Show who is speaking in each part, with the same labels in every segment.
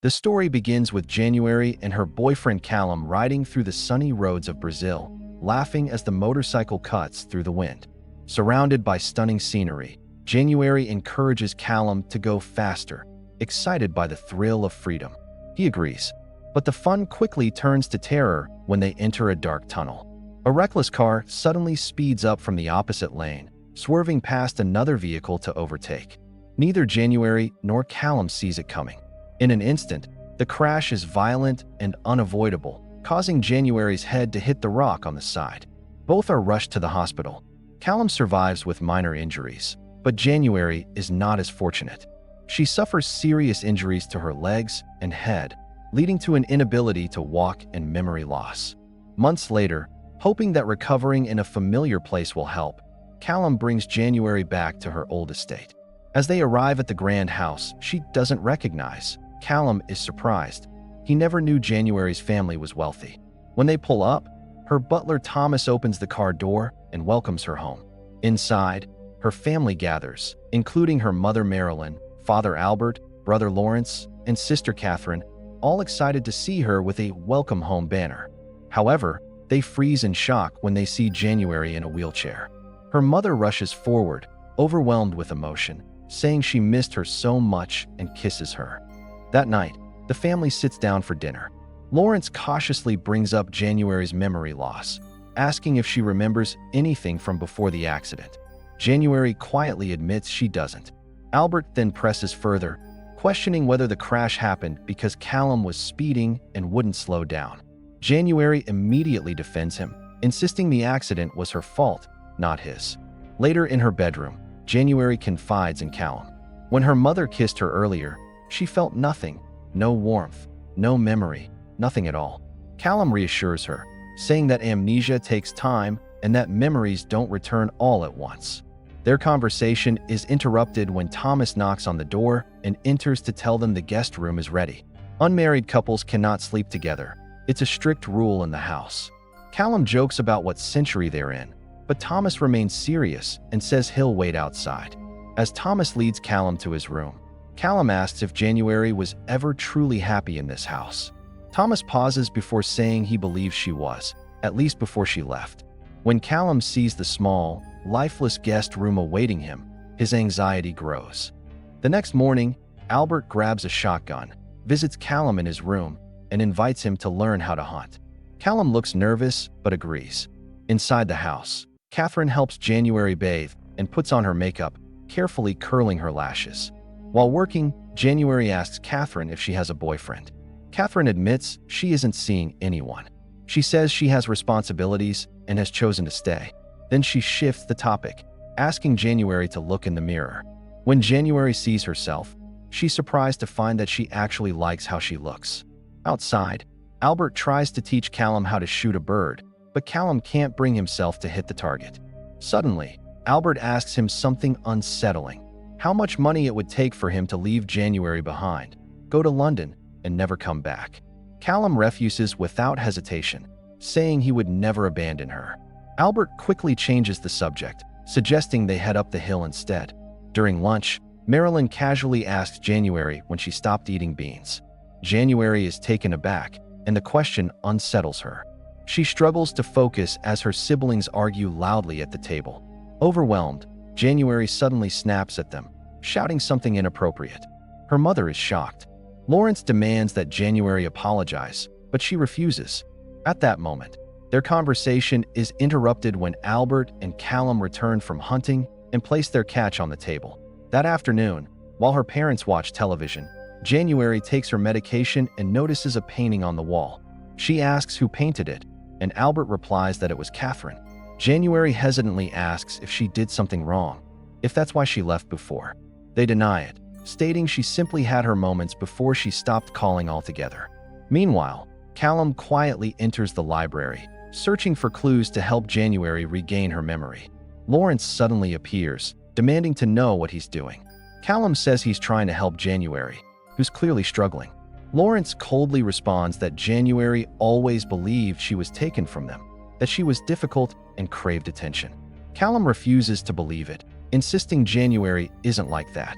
Speaker 1: The story begins with January and her boyfriend Callum riding through the sunny roads of Brazil, laughing as the motorcycle cuts through the wind. Surrounded by stunning scenery, January encourages Callum to go faster, excited by the thrill of freedom. He agrees, but the fun quickly turns to terror when they enter a dark tunnel. A reckless car suddenly speeds up from the opposite lane, swerving past another vehicle to overtake. Neither January nor Callum sees it coming. In an instant, the crash is violent and unavoidable, causing January's head to hit the rock on the side. Both are rushed to the hospital. Callum survives with minor injuries, but January is not as fortunate. She suffers serious injuries to her legs and head, leading to an inability to walk and memory loss. Months later, hoping that recovering in a familiar place will help, Callum brings January back to her old estate. As they arrive at the grand house she doesn't recognize, Callum is surprised. He never knew January's family was wealthy. When they pull up, her butler Thomas opens the car door and welcomes her home. Inside, her family gathers, including her mother Marilyn, father Albert, brother Lawrence, and sister Catherine, all excited to see her with a welcome home banner. However, they freeze in shock when they see January in a wheelchair. Her mother rushes forward, overwhelmed with emotion, saying she missed her so much and kisses her. That night, the family sits down for dinner. Lawrence cautiously brings up January's memory loss, asking if she remembers anything from before the accident. January quietly admits she doesn't. Albert then presses further, questioning whether the crash happened because Callum was speeding and wouldn't slow down. January immediately defends him, insisting the accident was her fault, not his. Later in her bedroom, January confides in Callum. When her mother kissed her earlier, she felt nothing, no warmth, no memory, nothing at all. Callum reassures her, saying that amnesia takes time and that memories don't return all at once. Their conversation is interrupted when Thomas knocks on the door and enters to tell them the guest room is ready. Unmarried couples cannot sleep together. It's a strict rule in the house. Callum jokes about what century they're in, but Thomas remains serious and says he'll wait outside. As Thomas leads Callum to his room, Callum asks if January was ever truly happy in this house. Thomas pauses before saying he believes she was, at least before she left. When Callum sees the small, lifeless guest room awaiting him, his anxiety grows. The next morning, Albert grabs a shotgun, visits Callum in his room, and invites him to learn how to hunt. Callum looks nervous but agrees. Inside the house, Catherine helps January bathe and puts on her makeup, carefully curling her lashes. While working, January asks Catherine if she has a boyfriend. Catherine admits she isn't seeing anyone. She says she has responsibilities and has chosen to stay. Then she shifts the topic, asking January to look in the mirror. When January sees herself, she's surprised to find that she actually likes how she looks. Outside, Albert tries to teach Callum how to shoot a bird, but Callum can't bring himself to hit the target. Suddenly, Albert asks him something unsettling: how much money it would take for him to leave January behind, go to London, and never come back. Callum refuses without hesitation, saying he would never abandon her. Albert quickly changes the subject, suggesting they head up the hill instead. During lunch, Marilyn casually asks January when she stopped eating beans. January is taken aback, and the question unsettles her. She struggles to focus as her siblings argue loudly at the table. Overwhelmed, January suddenly snaps at them, shouting something inappropriate. Her mother is shocked. Lawrence demands that January apologize, but she refuses. At that moment, their conversation is interrupted when Albert and Callum return from hunting and place their catch on the table. That afternoon, while her parents watch television, January takes her medication and notices a painting on the wall. She asks who painted it, and Albert replies that it was Catherine. January hesitantly asks if she did something wrong, if that's why she left before. They deny it, stating she simply had her moments before she stopped calling altogether. Meanwhile, Callum quietly enters the library, searching for clues to help January regain her memory. Lawrence suddenly appears, demanding to know what he's doing. Callum says he's trying to help January, who's clearly struggling. Lawrence coldly responds that January always believed she was taken from them, that she was difficult and craved attention. Callum refuses to believe it, insisting January isn't like that.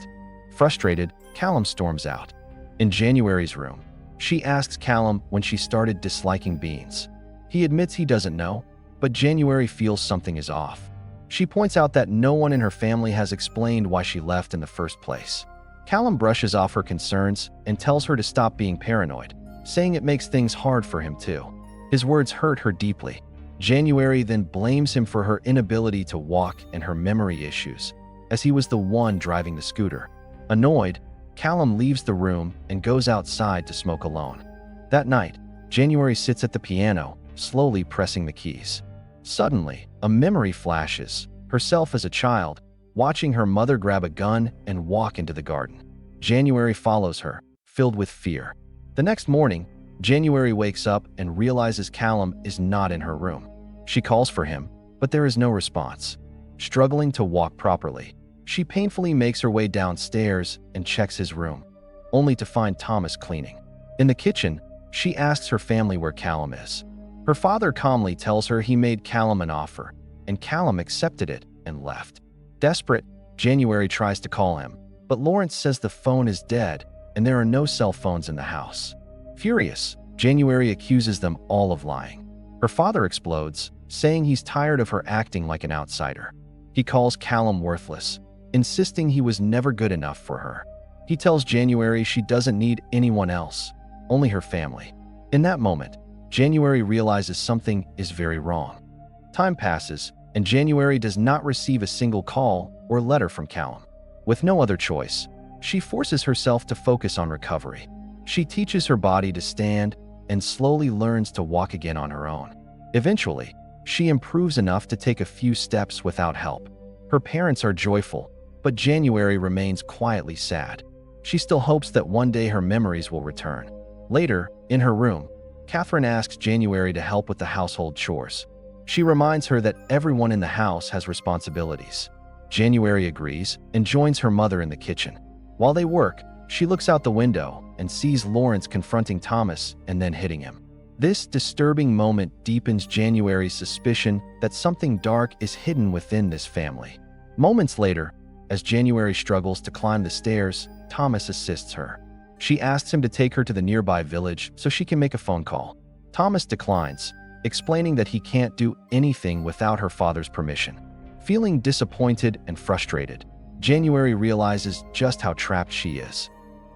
Speaker 1: Frustrated, Callum storms out. In January's room, she asks Callum when she started disliking beans. He admits he doesn't know, but January feels something is off. She points out that no one in her family has explained why she left in the first place. Callum brushes off her concerns and tells her to stop being paranoid, saying it makes things hard for him too. His words hurt her deeply. January then blames him for her inability to walk and her memory issues, as he was the one driving the scooter. Annoyed, Callum leaves the room and goes outside to smoke alone. That night, January sits at the piano, slowly pressing the keys. Suddenly, a memory flashes, herself as a child, watching her mother grab a gun and walk into the garden. January follows her, filled with fear. The next morning, January wakes up and realizes Callum is not in her room. She calls for him, but there is no response. Struggling to walk properly, she painfully makes her way downstairs and checks his room, only to find Thomas cleaning. In the kitchen, she asks her family where Callum is. Her father calmly tells her he made Callum an offer, and Callum accepted it and left. Desperate, January tries to call him, but Lawrence says the phone is dead and there are no cell phones in the house. Furious, January accuses them all of lying. Her father explodes, saying he's tired of her acting like an outsider. He calls Callum worthless, insisting he was never good enough for her. He tells January she doesn't need anyone else, only her family. In that moment, January realizes something is very wrong. Time passes, and January does not receive a single call or letter from Callum. With no other choice, she forces herself to focus on recovery. She teaches her body to stand and slowly learns to walk again on her own. Eventually, she improves enough to take a few steps without help. Her parents are joyful, but January remains quietly sad. She still hopes that one day her memories will return. Later, in her room, Catherine asks January to help with the household chores. She reminds her that everyone in the house has responsibilities. January agrees and joins her mother in the kitchen. While they work, she looks out the window and sees Lawrence confronting Thomas and then hitting him. This disturbing moment deepens January's suspicion that something dark is hidden within this family. Moments later, as January struggles to climb the stairs, Thomas assists her. She asks him to take her to the nearby village so she can make a phone call. Thomas declines, explaining that he can't do anything without her father's permission. Feeling disappointed and frustrated, January realizes just how trapped she is.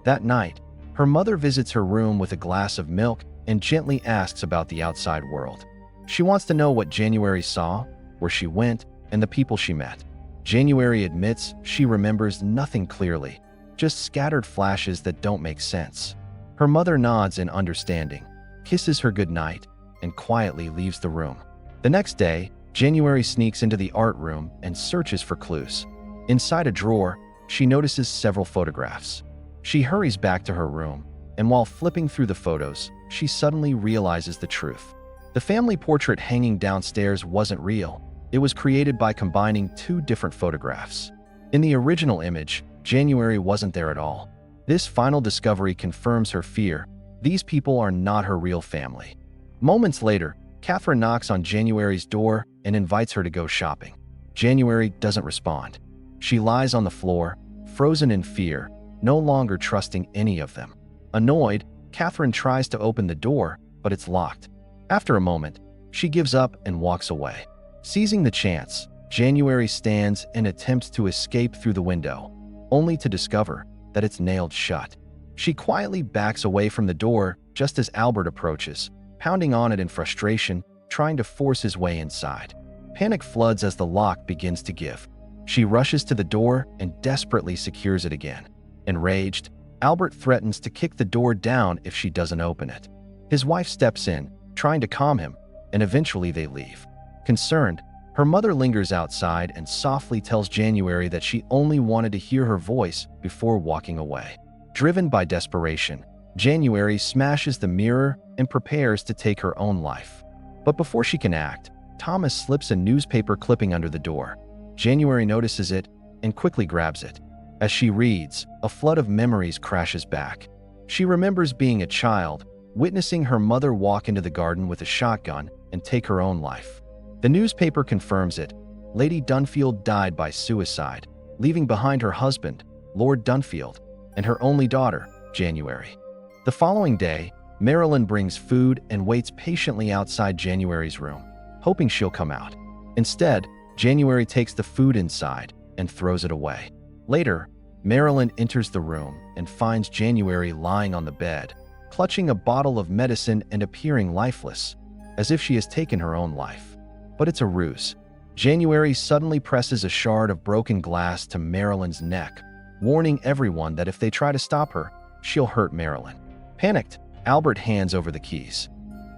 Speaker 1: That night, her mother visits her room with a glass of milk and gently asks about the outside world. She wants to know what January saw, where she went, and the people she met. January admits she remembers nothing clearly, just scattered flashes that don't make sense. Her mother nods in understanding, kisses her goodnight, and quietly leaves the room. The next day, January sneaks into the art room and searches for clues. Inside a drawer, she notices several photographs. She hurries back to her room, and while flipping through the photos, she suddenly realizes the truth. The family portrait hanging downstairs wasn't real. It was created by combining two different photographs. In the original image, January wasn't there at all. This final discovery confirms her fear. These people are not her real family. Moments later, Catherine knocks on January's door and invites her to go shopping. January doesn't respond. She lies on the floor, frozen in fear, no longer trusting any of them. Annoyed, Catherine tries to open the door, but it's locked. After a moment, she gives up and walks away. Seizing the chance, January stands and attempts to escape through the window, only to discover that it's nailed shut. She quietly backs away from the door just as Albert approaches, pounding on it in frustration, trying to force his way inside. Panic floods as the lock begins to give. She rushes to the door and desperately secures it again. Enraged, Albert threatens to kick the door down if she doesn't open it. His wife steps in, trying to calm him, and eventually they leave. Concerned, her mother lingers outside and softly tells January that she only wanted to hear her voice before walking away. Driven by desperation, January smashes the mirror and prepares to take her own life. But before she can act, Thomas slips a newspaper clipping under the door. January notices it and quickly grabs it. As she reads, a flood of memories crashes back. She remembers being a child, witnessing her mother walk into the garden with a shotgun and take her own life. The newspaper confirms it. Lady Dunfield died by suicide, leaving behind her husband, Lord Dunfield, and her only daughter, January. The following day, Marilyn brings food and waits patiently outside January's room, hoping she'll come out. Instead, January takes the food inside and throws it away. Later, Marilyn enters the room and finds January lying on the bed, clutching a bottle of medicine and appearing lifeless, as if she has taken her own life. But it's a ruse. January suddenly presses a shard of broken glass to Marilyn's neck, warning everyone that if they try to stop her, she'll hurt Marilyn. Panicked, Albert hands over the keys.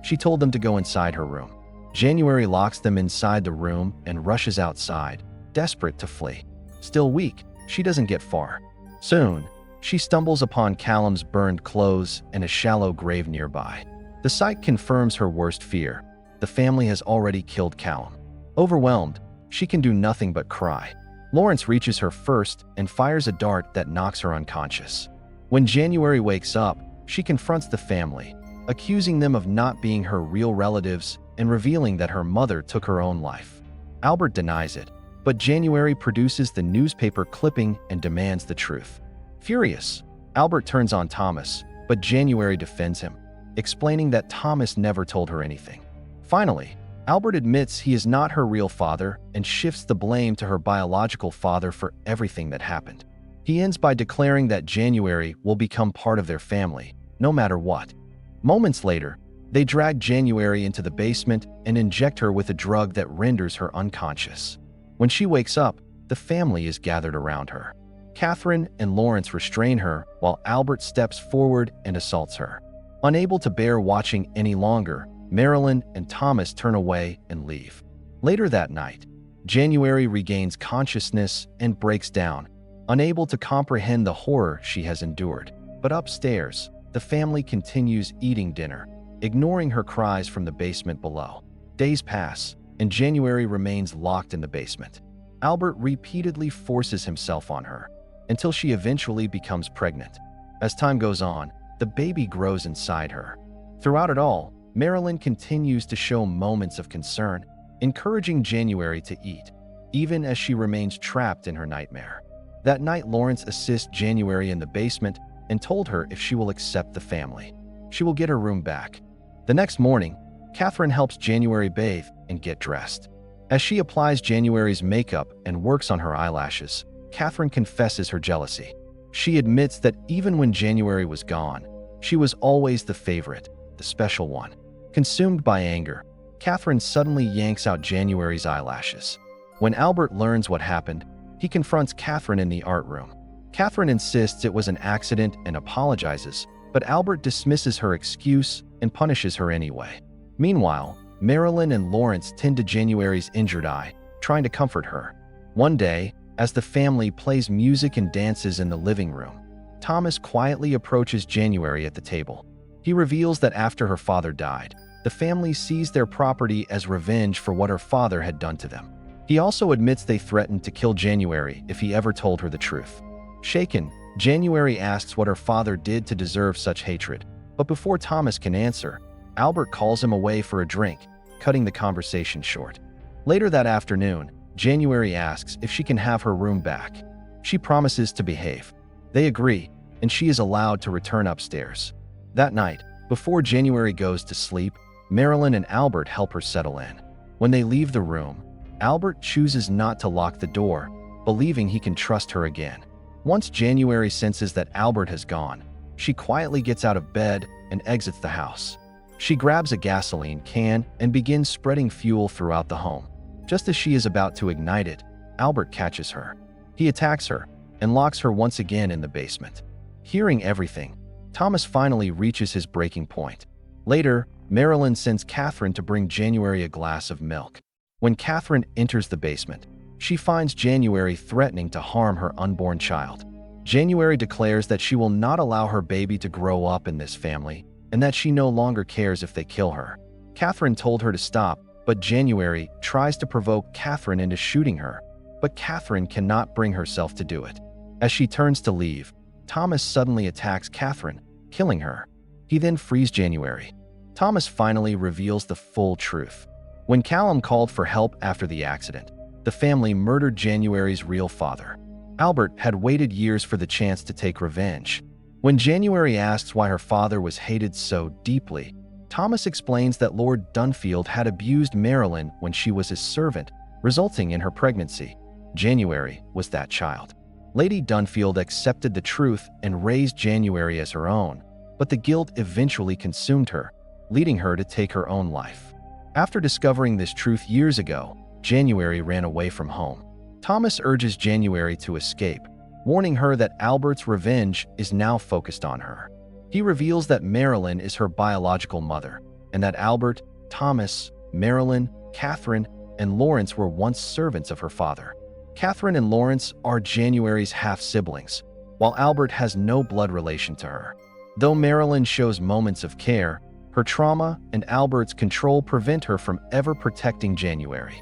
Speaker 1: She told them to go inside her room. January locks them inside the room and rushes outside, desperate to flee. Still weak, she doesn't get far. Soon, she stumbles upon Callum's burned clothes and a shallow grave nearby. The sight confirms her worst fear. The family has already killed Callum. Overwhelmed, she can do nothing but cry. Lawrence reaches her first and fires a dart that knocks her unconscious. When January wakes up, she confronts the family, accusing them of not being her real relatives and revealing that her mother took her own life. Albert denies it, but January produces the newspaper clipping and demands the truth. Furious, Albert turns on Thomas, but January defends him, explaining that Thomas never told her anything. Finally, Albert admits he is not her real father and shifts the blame to her biological father for everything that happened. He ends by declaring that January will become part of their family, no matter what. Moments later, they drag January into the basement and inject her with a drug that renders her unconscious. When she wakes up, the family is gathered around her. Catherine and Lawrence restrain her while Albert steps forward and assaults her. Unable to bear watching any longer, Marilyn and Thomas turn away and leave. Later that night, January regains consciousness and breaks down, unable to comprehend the horror she has endured. But upstairs, the family continues eating dinner, ignoring her cries from the basement below. Days pass, and January remains locked in the basement. Albert repeatedly forces himself on her, until she eventually becomes pregnant. As time goes on, the baby grows inside her. Throughout it all, Marilyn continues to show moments of concern, encouraging January to eat, even as she remains trapped in her nightmare. That night, Lawrence assists January in the basement and told her if she will accept the family, she will get her room back. The next morning, Catherine helps January bathe and get dressed. As she applies January's makeup and works on her eyelashes, Catherine confesses her jealousy. She admits that even when January was gone, she was always the favorite, the special one. Consumed by anger, Catherine suddenly yanks out January's eyelashes. When Albert learns what happened, he confronts Catherine in the art room. Catherine insists it was an accident and apologizes, but Albert dismisses her excuse and punishes her anyway. Meanwhile, Marilyn and Lawrence tend to January's injured eye, trying to comfort her. One day, as the family plays music and dances in the living room, Thomas quietly approaches January at the table. He reveals that after her father died, the family seized their property as revenge for what her father had done to them. He also admits they threatened to kill January if he ever told her the truth. Shaken, January asks what her father did to deserve such hatred, but before Thomas can answer, Albert calls him away for a drink, cutting the conversation short. Later that afternoon, January asks if she can have her room back. She promises to behave. They agree, and she is allowed to return upstairs. That night, before January goes to sleep, Marilyn and Albert help her settle in. When they leave the room, Albert chooses not to lock the door, believing he can trust her again. Once January senses that Albert has gone, she quietly gets out of bed and exits the house. She grabs a gasoline can and begins spreading fuel throughout the home. Just as she is about to ignite it, Albert catches her. He attacks her and locks her once again in the basement. Hearing everything, Thomas finally reaches his breaking point. Later, Marilyn sends Catherine to bring January a glass of milk. When Catherine enters the basement, she finds January threatening to harm her unborn child. January declares that she will not allow her baby to grow up in this family and that she no longer cares if they kill her. Catherine told her to stop, but January tries to provoke Catherine into shooting her, but Catherine cannot bring herself to do it. As she turns to leave, Thomas suddenly attacks Catherine, killing her. He then frees January. Thomas finally reveals the full truth. When Callum called for help after the accident, the family murdered January's real father. Albert had waited years for the chance to take revenge. When January asks why her father was hated so deeply, Thomas explains that Lord Dunfield had abused Marilyn when she was his servant, resulting in her pregnancy. January was that child. Lady Dunfield accepted the truth and raised January as her own, but the guilt eventually consumed her, leading her to take her own life. After discovering this truth years ago, January ran away from home. Thomas urges January to escape, warning her that Albert's revenge is now focused on her. He reveals that Marilyn is her biological mother, and that Albert, Thomas, Marilyn, Catherine, and Lawrence were once servants of her father. Catherine and Lawrence are January's half-siblings, while Albert has no blood relation to her. Though Marilyn shows moments of care, her trauma and Albert's control prevent her from ever protecting January.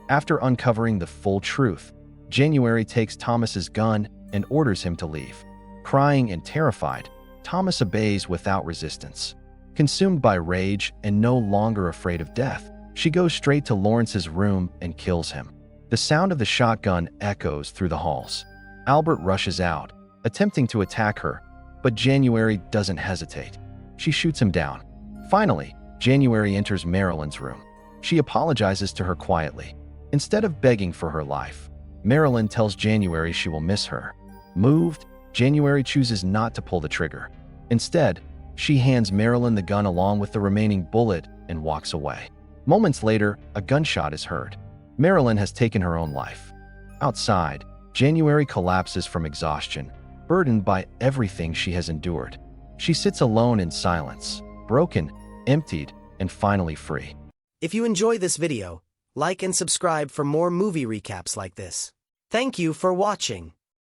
Speaker 1: After uncovering the full truth, January takes Thomas's gun and orders him to leave. Crying and terrified, Thomas obeys without resistance. Consumed by rage and no longer afraid of death, she goes straight to Lawrence's room and kills him. The sound of the shotgun echoes through the halls. Albert rushes out, attempting to attack her, but January doesn't hesitate. She shoots him down. Finally, January enters Marilyn's room. She apologizes to her quietly. Instead of begging for her life, Marilyn tells January she will miss her. Moved, January chooses not to pull the trigger. Instead, she hands Marilyn the gun along with the remaining bullet and walks away. Moments later, a gunshot is heard. Marilyn has taken her own life. Outside, January collapses from exhaustion, burdened by everything she has endured. She sits alone in silence, broken, emptied, and finally free.
Speaker 2: If you enjoy this video, like and subscribe for more movie recaps like this. Thank you for watching.